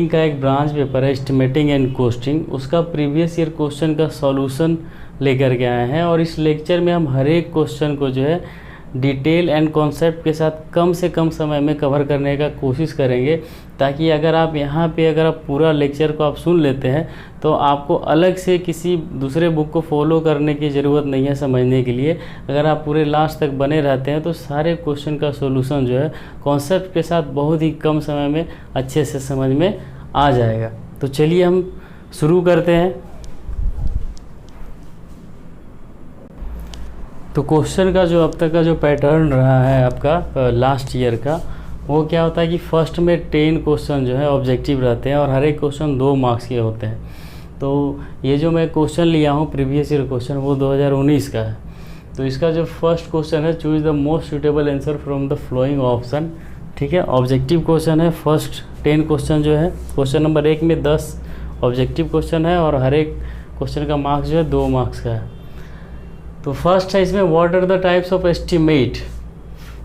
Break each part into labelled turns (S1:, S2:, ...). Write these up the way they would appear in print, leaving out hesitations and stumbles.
S1: का एक branch paper है एस्टिमेटिंग एंड कॉस्टिंग, उसका प्रीवियस ईयर क्वेश्चन का सॉल्यूशन लेकर के आए हैं। और इस लेक्चर में हम हर एक क्वेश्चन को जो है डिटेल एंड कॉन्सेप्ट के साथ कम से कम समय में कवर करने का कोशिश करेंगे, ताकि अगर आप यहाँ पे अगर आप पूरा लेक्चर को आप सुन लेते हैं तो आपको अलग से किसी दूसरे बुक को फॉलो करने की ज़रूरत नहीं है समझने के लिए। अगर आप पूरे लास्ट तक बने रहते हैं तो सारे क्वेश्चन का सॉल्यूशन जो है कॉन्सेप्ट के साथ बहुत ही कम समय में अच्छे से समझ में आ जाएगा। तो चलिए हम शुरू करते हैं। तो क्वेश्चन का जो अब तक का जो पैटर्न रहा है आपका लास्ट ईयर का, वो क्या होता है कि फर्स्ट में 10 क्वेश्चन जो है ऑब्जेक्टिव रहते हैं और हर एक क्वेश्चन 2 मार्क्स के होते हैं। तो ये जो मैं क्वेश्चन लिया हूँ प्रीवियस ईयर क्वेश्चन, वो 2019 का है। तो इसका जो फर्स्ट क्वेश्चन है, choose the most suitable answer from the flowing option. ठीक है, ऑब्जेक्टिव क्वेश्चन है। फर्स्ट 10 क्वेश्चन जो है, क्वेश्चन नंबर 1 में 10 ऑब्जेक्टिव क्वेश्चन है और हर एक क्वेश्चन का मार्क्स जो है 2 मार्क्स का है। तो फर्स्ट है इसमें, what are the types of estimate.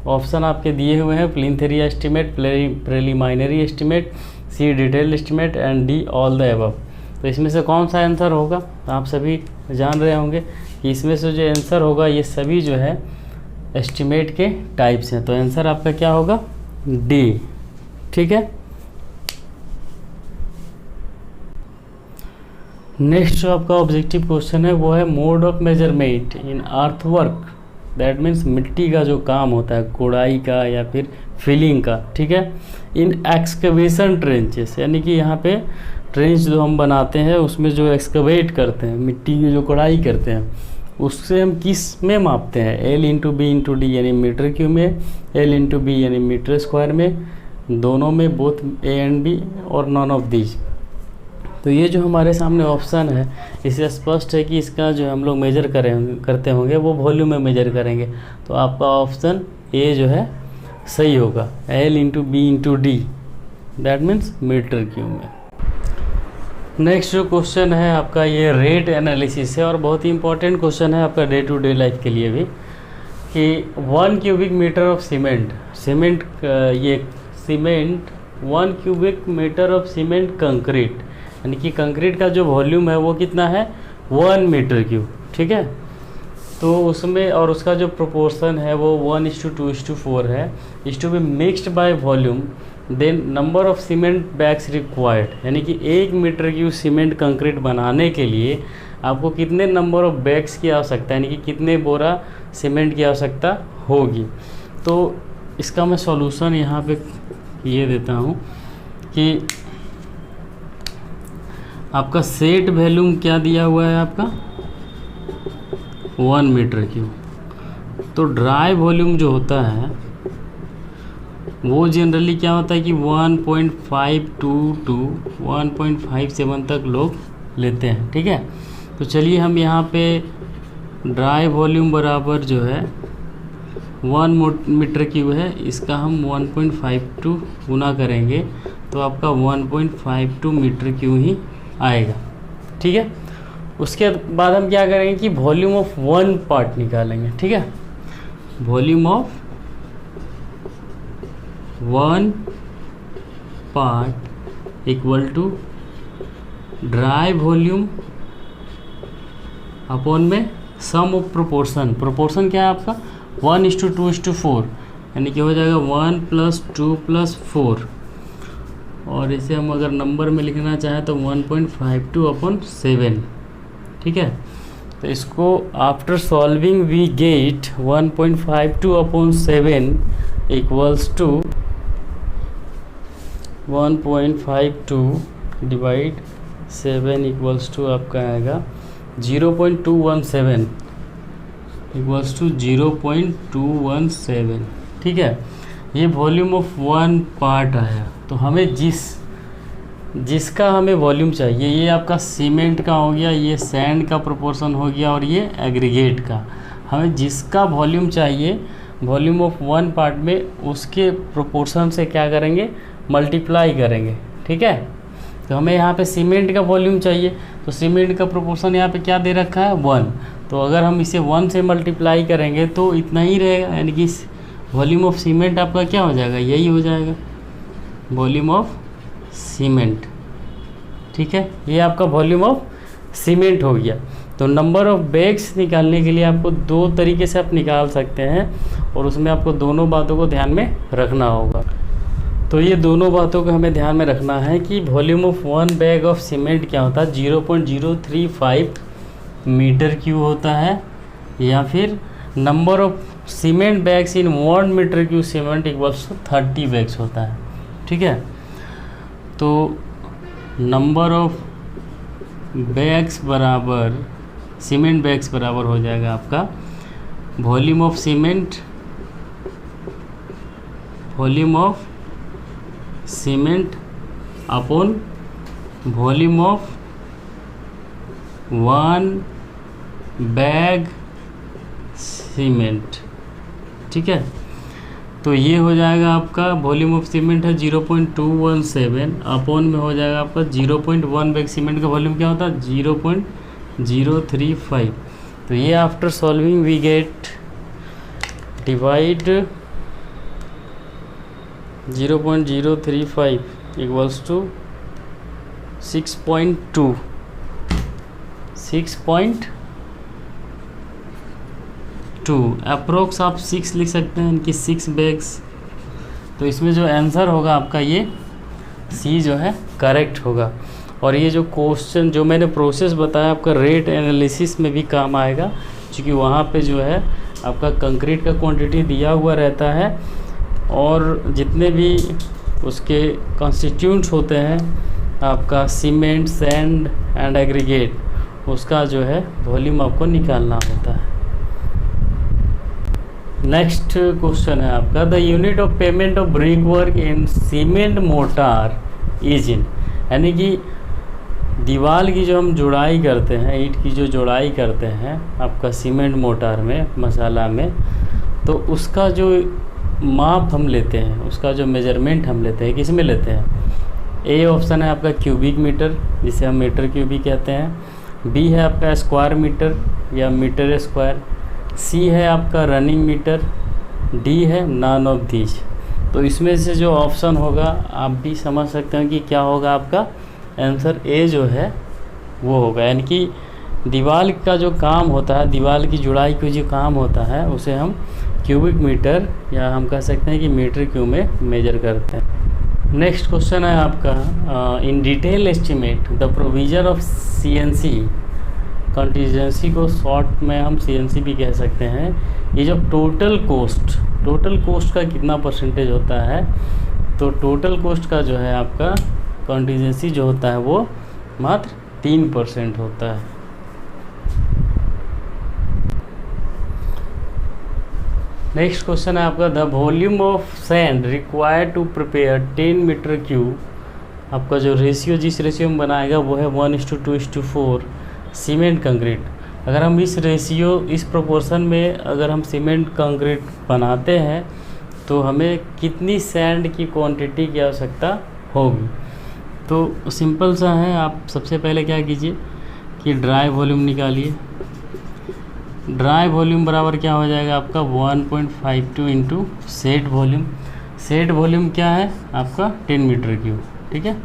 S1: Option आपके दिए हुए हैं, plinth area estimate, preliminary estimate, C detail estimate and D all the above. तो इसमें से कौन सा आंसर होगा? आप सभी जान रहे होंगे कि इसमें से जो आंसर होगा ये सभी जो है एस्टिमेट के टाइप्स हैं। तो आंसर आपका क्या होगा? डी। ठीक है, नेक्स्ट जो आपका ऑब्जेक्टिव क्वेश्चन है वो है mode of measurement in earthwork. That means मिट्टी का जो काम होता है, कोड़ाई का या फिर फिलिंग का। ठीक है, इन एक्सकवेशन ट्रेंचेस, यानी कि यहाँ पे ट्रेंच जो हम बनाते हैं उसमें जो एक्सकवेट करते हैं, मिट्टी की जो कोड़ाई करते हैं, उससे हम किस में मापते हैं? L into B into D यानी मीटर क्यूब में, L इंटू बी यानी मीटर स्क्वायर में, दोनों में, बोथ A एंड B और नॉन ऑफ दीज। तो ये जो हमारे सामने ऑप्शन है, इससे स्पष्ट है कि इसका जो हम लोग मेजर करते होंगे वो वॉल्यूम में मेजर करेंगे। तो आपका ऑप्शन ए जो है सही होगा, L into B into D, that means metre cube में। नेक्स्ट जो क्वेश्चन है आपका ये रेट एनालिसिस है और बहुत ही इंपॉर्टेंट क्वेश्चन है आपका डे टू डे लाइफ के लिए भी, कि 1 क्यूबिक मीटर ऑफ सीमेंट, ये cement 1 cubic metre of cement concrete, यानी कि कंक्रीट का जो वॉल्यूम है वो कितना है? 1 मीटर क्यूब। ठीक है, तो उसमें और उसका जो प्रोपोर्शन है वो 1:2:4 है। Is to be mixed by volume, then number of cement bags required, यानी कि 1 मीटर क्यूब सीमेंट कंक्रीट बनाने के लिए आपको कितने नंबर ऑफ बैग्स की आवश्यकता है, यानी कि कितने बोरा सीमेंट की आवश्यकता होगी। तो इसका मैं सॉल्यूशन यहाँ पे ये देता हूँ कि आपका सेट वॉल्यूम क्या दिया हुआ है आपका? 1 मीटर क्यूब। तो ड्राई वॉल्यूम जो होता है वो जनरली क्या होता है कि 1.52 to 1.57 तक लोग लेते हैं। ठीक है, तो चलिए हम यहाँ पे ड्राई वॉल्यूम बराबर जो है 1 मीटर क्यूब है, इसका हम 1.52 गुना करेंगे तो आपका 1.52 मीटर क्यूब ही आएगा। ठीक है, उसके बाद हम क्या करेंगे कि वॉल्यूम ऑफ 1 पार्ट निकालेंगे। ठीक है, volume of 1 part equal to dry volume upon में सम ऑफ प्रोपोर्शन। प्रोपोर्शन क्या है आपका? 1:2:4, यानी कि हो जाएगा 1 + 2 + 4, और इसे हम अगर नंबर में लिखना चाहें तो 1.52/7। ठीक है, तो इसको after solving we get 1.52/7 equals to 1.52 divide 7 equals to आपका आएगा 0.217 इक्वल्स टू 0.217। ठीक है, ये वॉल्यूम ऑफ 1 पार्ट आया। तो हमें जिसका हमें वॉल्यूम चाहिए, ये आपका सीमेंट का हो गया, ये सैंड का प्रोपोर्शन हो गया और ये एग्रीगेट का। हमें जिसका वॉल्यूम चाहिए वॉल्यूम ऑफ 1 पार्ट में, उसके प्रोपोर्शन से क्या करेंगे? मल्टीप्लाई करेंगे। ठीक है, तो हमें यहाँ पे सीमेंट का वॉल्यूम चाहिए, तो सीमेंट का प्रोपोर्शन यहाँ पे क्या दे रखा है? 1। तो अगर हम इसे 1 से मल्टीप्लाई करेंगे तो इतना ही रहेगा, यानी कि वॉल्यूम ऑफ सीमेंट आपका क्या हो जाएगा? यही हो जाएगा, वॉल्यूम ऑफ सीमेंट, ठीक है। ये आपका वॉल्यूम ऑफ सीमेंट हो गया। तो नंबर ऑफ बैग्स निकालने के लिए आपको दो तरीके से आप निकाल सकते हैं, और उसमें आपको दोनों बातों को ध्यान में रखना होगा। तो ये दोनों बातों को हमें ध्यान में रखना है कि volume of 1 bag of cement क्या होता है, 0.035 मीटर क्यूब होता है, या फिर number of cement bags in 1 metre cube cement equals to 30 bags होता है, ठीक है। तो नंबर ऑफ बैग्स बराबर सीमेंट बैग्स बराबर हो जाएगा आपका volume of cement upon volume of 1 bag cement, ठीक है। तो ये हो जाएगा आपका वॉल्यूम ऑफ सीमेंट है 0.217 अपॉन में हो जाएगा आपका 0.1 बैग सीमेंट का वॉल्यूम क्या होता है 0.035। तो ये after solving we get divide 0.035 equals to 6.2 approx आप 6 लिख सकते हैं, इनकी 6 बैग्स। तो इसमें जो आंसर होगा आपका ये सी जो है करेक्ट होगा। और ये जो क्वेश्चन जो मैंने प्रोसेस बताया आपका रेट एनालिसिस में भी काम आएगा, क्योंकि वहाँ पे जो है आपका कंक्रीट का क्वांटिटी दिया हुआ रहता है, और जितने भी उसके कॉन्स्टिट्यूंट्स होते हैं आपका सीमेंट, सैंड एंड एग्रीगेट, उसका जो है वॉल्यूम आपको निकालना होता है। नेक्स्ट क्वेश्चन है आपका the unit of payment of brick work in cement motor is in, यानी कि दीवार की जो हम जुड़ाई करते हैं, ईंट की जो जुड़ाई करते हैं आपका सीमेंट मोटार में, मसाला में, तो उसका जो माप हम लेते हैं, उसका जो मेजरमेंट हम लेते हैं, किस में लेते हैं। ए ऑप्शन है आपका क्यूबिक मीटर, जिसे हम मीटर क्यूबिक कहते हैं। बी है आपका स्क्वायर मीटर या मीटर स्क्वायर। सी है आपका रनिंग मीटर। डी है नॉन ऑफ दीज। तो इसमें से जो ऑप्शन होगा आप भी समझ सकते हैं कि क्या होगा आपका आंसर। ए जो है वो होगा, यानी कि दीवार का जो काम होता है, दीवार की जुड़ाई का जो काम होता है, उसे हम क्यूबिक मीटर या हम कह सकते हैं कि मीटर क्यूब में मेजर करते हैं। नेक्स्ट क्वेश्चन है आपका in detail estimate the provision of CNC. Contingency को शॉर्ट में हम सीएनसी भी कह सकते हैं। ये जो टोटल कॉस्ट का कितना परसेंटेज होता है, तो टोटल कॉस्ट का जो है आपका कंटीजेंसी जो होता है वो मात्र 3% होता है। नेक्स्ट क्वेश्चन है आपका the volume of sand required to prepare 10 metre cube. आपका जो रेशियो जिस रेशियो में बनाएगा वो है 1:2:4 सीमेंट कंक्रीट। अगर हम इस रेशियो, इस प्रोपोर्शन में अगर हम सीमेंट कंक्रीट बनाते हैं तो हमें कितनी सैंड की क्वांटिटी की आवश्यकता होगी। तो सिंपल सा है, आप सबसे पहले क्या कीजिए कि ड्राई वॉल्यूम निकालिए। ड्राई वॉल्यूम बराबर क्या हो जाएगा आपका 1.52 into set volume. Set volume क्या है आपका 10 मीटर क्यूब, ठीक है।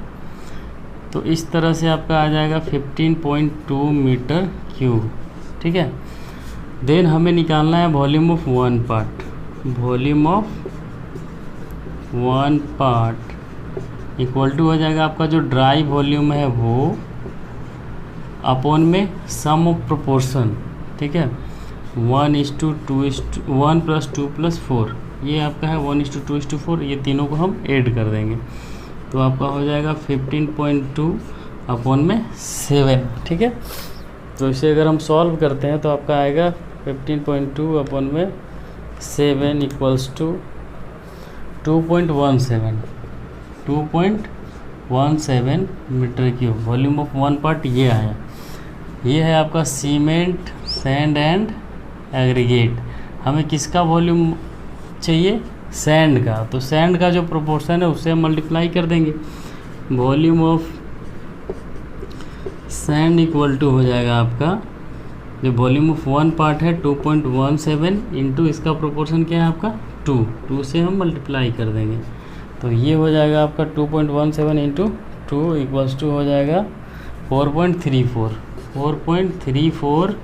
S1: तो इस तरह से आपका आ जाएगा 15.2 मीटर क्यूब, ठीक है। देन हमें निकालना है volume of 1 part. Volume of 1 part equal to हो जाएगा आपका जो ड्राई वॉल्यूम है वो अपॉन में सम ऑफ प्रोपोर्शन, ठीक है। 1:1 + 2 + 4, ये आपका है 1:2:4। ये तीनों को हम ऐड कर देंगे तो आपका हो जाएगा 15.2 अपॉन में 7, ठीक है। तो इसे अगर हम सॉल्व करते हैं तो आपका आएगा 15.2 अपॉन में 7 equals to 2.17 metre cube. Volume of 1 part ये आया। ये है आपका सीमेंट, सैंड एंड एग्रीगेट। हमें किसका वॉल्यूम चाहिए, सैंड का। तो सैंड का जो प्रोपोर्शन है उससे हम मल्टीप्लाई कर देंगे। Volume of sand equal to हो जाएगा आपका जो वॉल्यूम ऑफ 1 पार्ट है 2.17 इंटू इसका प्रोपोर्शन क्या है आपका 2 से हम मल्टीप्लाई कर देंगे तो ये हो जाएगा आपका 2.17 इंटू 2 इक्वल्स टू हो जाएगा 4.34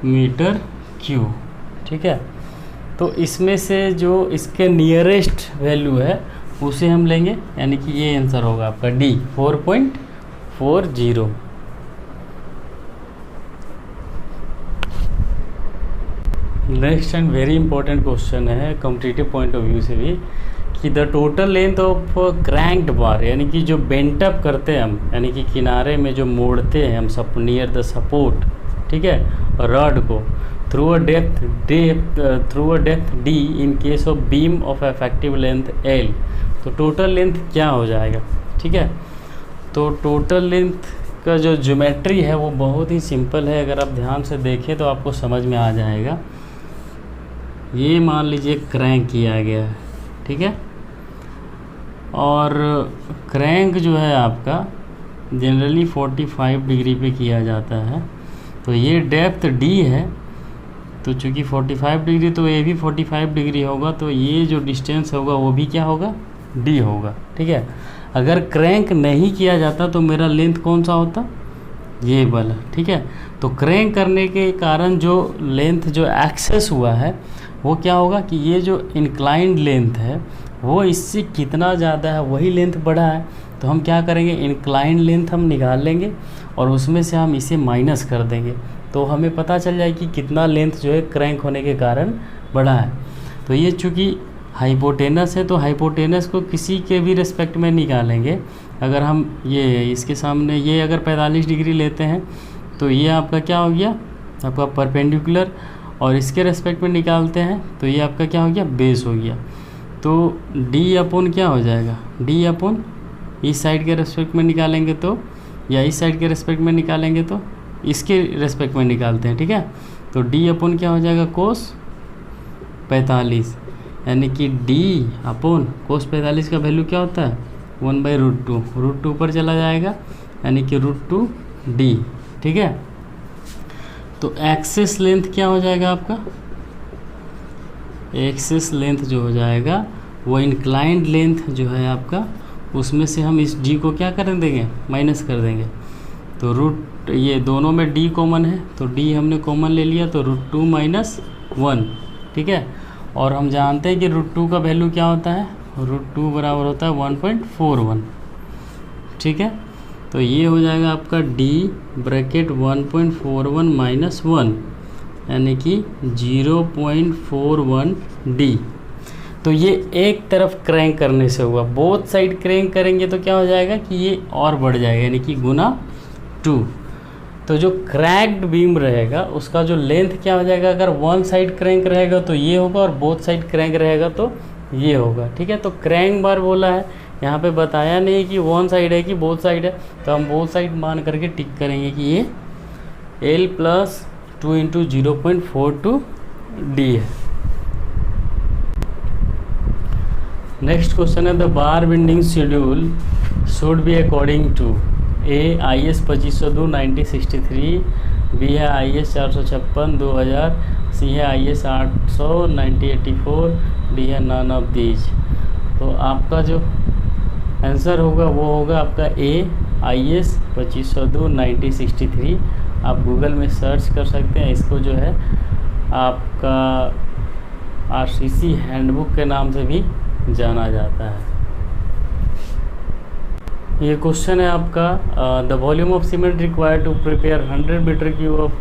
S1: मीटर क्यूब। ठीक है, तो इसमें से जो इसके नियरेस्ट वैल्यू है उसे हम लेंगे, यानी कि ये आंसर होगा आपका D 4.40। Next and very important question है कॉम्पिटिटिव पॉइंट ऑफ व्यू से भी, कि द टोटल लेंथ ऑफ क्रैंक्ड बार, यानी कि जो बेंट अप करते हैं हम, यानी कि किनारे में जो मोड़ते हैं हम सब नियर द सपोर्ट, ठीक है, रॉड को through a depth D in case of beam of effective length L, तो टोटल लेंथ क्या हो जाएगा। ठीक है, तो टोटल लेंथ का जो ज्योमेट्री है वो बहुत ही सिंपल है, अगर आप ध्यान से देखें तो आपको समझ में आ जाएगा। ये मान लीजिए क्रैंक किया गया है, ठीक है, और क्रैंक जो है आपका जनरली 45 डिग्री पे किया जाता है, तो ये डेप्थ डी है, तो चूँकि 45 डिग्री तो ये भी 45 डिग्री होगा, तो ये जो डिस्टेंस होगा वो भी क्या होगा, डी होगा। ठीक है, अगर क्रैंक नहीं किया जाता तो मेरा लेंथ कौन सा होता, ये वाला। ठीक है, तो क्रैंक करने के कारण जो लेंथ जो एक्सेस हुआ है वो क्या होगा कि ये जो इंक्लाइंड लेंथ है वो इससे कितना ज़्यादा है, वही लेंथ बढ़ा है, तो हम क्या करेंगे, इंक्लाइंड लेंथ हम निकाल लेंगे और उसमें से हम इसे माइनस कर देंगे, तो हमें पता चल जाए कि कितना लेंथ जो है क्रैंक होने के कारण बढ़ा है। तो ये चूँकि हाइपोटेनस है, तो हाइपोटेनस को किसी के भी रिस्पेक्ट में निकालेंगे। अगर हम ये इसके सामने ये अगर 45 डिग्री लेते हैं तो ये आपका क्या हो गया, आपका परपेंडिकुलर, और इसके रेस्पेक्ट में निकालते हैं तो ये आपका क्या हो गया, बेस हो गया। तो डी अपॉन क्या हो जाएगा, डी अपॉन इस साइड के रेस्पेक्ट में निकालेंगे तो, या इस साइड के रेस्पेक्ट में निकालेंगे तो इसके रेस्पेक्ट में निकालते हैं। ठीक है, तो डी अपॉन क्या हो जाएगा, कोस 45, यानी कि डी अपॉन कोस 45 का वैल्यू क्या होता है, 1/√2, √2 ऊपर चला जाएगा, यानी कि √2 डी। ठीक है, तो एक्सेस लेंथ क्या हो जाएगा आपका, एक्सेस लेंथ जो हो जाएगा वो इंक्लाइंड लेंथ जो है आपका, उसमें से हम इस डी को क्या कर देंगे, माइनस कर देंगे। तो रूट, ये दोनों में डी कॉमन है, तो डी हमने कॉमन ले लिया, तो √2 - 1। ठीक है, और हम जानते हैं कि √2 का वैल्यू क्या होता है, √2 बराबर होता है 1.41। ठीक है, तो ये हो जाएगा आपका डी ब्रैकेट 1.41 - 1, यानी कि 0.41 डी। तो ये एक तरफ क्रैंक करने से हुआ, बोथ साइड क्रैंक करेंगे तो क्या हो जाएगा कि ये और बढ़ जाएगा, यानी कि गुना 2। तो जो क्रैक्ड बीम रहेगा उसका जो लेंथ क्या हो जाएगा, अगर वन साइड क्रैंक रहेगा तो ये होगा, और बोथ साइड क्रैंक रहेगा तो ये होगा। ठीक है, तो क्रैंक बार बोला है, यहाँ पे बताया नहीं कि वन साइड है कि बोथ साइड है, तो हम बोथ साइड मान करके टिक करेंगे कि ये L + 2 × 0.42 डी है। नेक्स्ट क्वेश्चन है, the bar bending schedule should be according to A IS 2502/1963, B है IS 456 2000, सी है IS 800 1984, डी है नन ऑफ दीज। तो आपका जो आंसर होगा वो होगा आपका ए IS 2502/1963। आप गूगल में सर्च कर सकते हैं, इसको जो है आपका RCC हैंडबुक के नाम से भी जाना जाता है। ये क्वेश्चन है आपका, the volume of cement required to prepare 100 metre cube of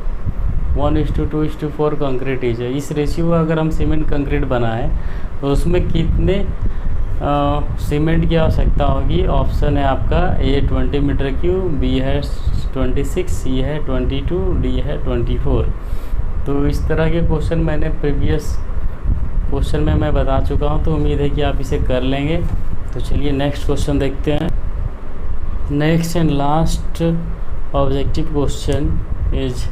S1: 1:2:4 concrete is. इस रेशियो का अगर हम सीमेंट कंक्रीट बनाएं तो उसमें कितने सीमेंट की आवश्यकता होगी। ऑप्शन है आपका ए 20 मीटर क्यूब, बी है 26, सी है 22, डी है 24। तो इस तरह के क्वेश्चन मैंने प्रीवियस क्वेश्चन में मैं बता चुका हूं, तो उम्मीद है कि आप इसे कर लेंगे। तो चलिए नेक्स्ट क्वेश्चन देखते हैं। Next and last objective question is